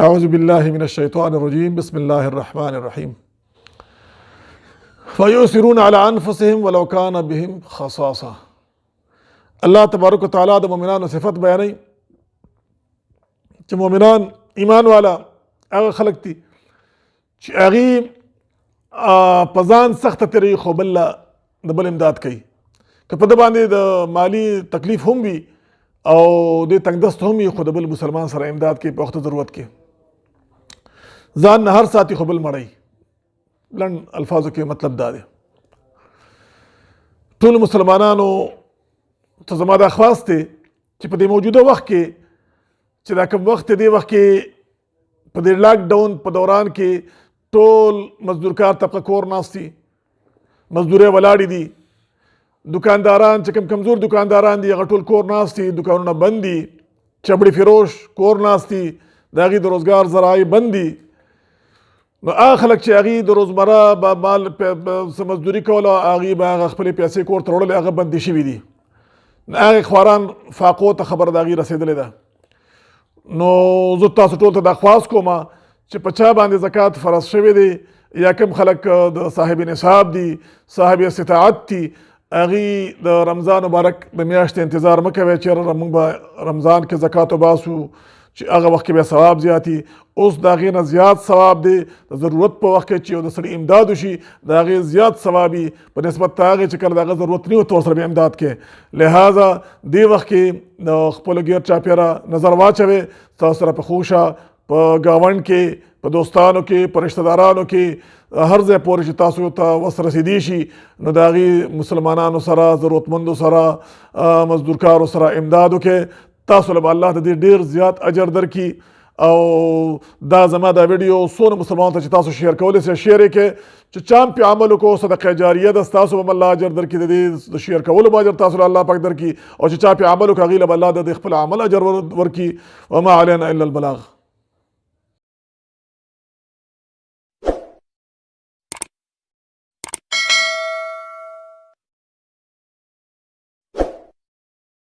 اعوذ باللہ من الشیطان الرجیم بسم اللہ الرحمن الرحیم فیؤثرون علی انفسهم ولو کان بهم خصاصہ. اللہ تبارک و تعالیٰ د مؤمنانو صفت بیانوي چې مؤمنان ایمان والا هغه خلق دي چې هغوی په ځان سخته تېروي خو بل د بل امداد کوي. که په ده باندې د مالی تکلیف هم وي او د تنګ دست هم وي خو د بل مسلمان سره امداد کوي په وخت ضرورت کې. ځان نه هر ساتي خو بل مړی. لنډ الفاظو کې مطلب دا دی ټولو مسلمانانو ته زما دا خواست دی چې په دې موجوده وخت کې چې دا کوم وخت دی وخت کې په دې لاک ډاون په دوران کې ټول مزدورکار طبقه کور ناست دي، مزدورۍ ولاړې دي، دکانداران چې کوم کمزور دکانداران دي هغه ټول کور ناست دي، دکانونه بند دي، چبړې فروش کور ناست دي، د هغوی د روزګار ذرایع بند دي. نو هغه خلک چې هغوی د روزمره به مال څه مزدوري کوله هغوی به هغه خپلې پیسې کور ته وړلې هغه بندي شوي دي. هغې خواران فاقو ته خبر د هغوی رسېدلې ده. نو زه تاسو ټول ته دا خواست کوم چې په چا باندې زکات فرض شوی دی یا کوم خلک د صاحب نصاب دي، صاحب استطاعت دي، هغوی د رمضان مبارک د میاشتې انتظار مه کوئ چېرې موږ به رمضان کې زکات وباسو چې هغه وخت کې بیا ثواب زیاتي. اوس د هغې نه زیات ثواب دی د ضرورت په وخت کې چې یو د سړي امداد وشي د هغې زیات ثواب وي په نسبت ته هغې چې کله د هغه ضرورت نه وي ته ورسره بیا امداد کې. لہذا دې وخت کې د خپلو ګیر چاپېره نظر واچوئ، تاسو سره په خوشه په ګاونډ کې په دوستانو کې په رشته دارانو کې هر ځای پورې چې تاسو ته وس رسیدی شي نو د هغې مسلمانانو سره ضرورتمندو سره مزدورکارو سره امداد وکړئ. تاسو له به الله د دې ډېر زیات اجر درکړي. او دا زما دا ویډیو څونه مسلمانانو ته چې تاسو شیر کولی سئ شیر یې کړئ چې چا هم پې عمل وکړو صدقه جاریه ده ستاسو به الله اجر درکړي، د دې د شیر کولو به اجر تاسو له الله پاک درکړي او چې چا پې عمل وکړو هغوی له به الله د خپل عمل اجر ورکړي. وما علینا الا البلاغ.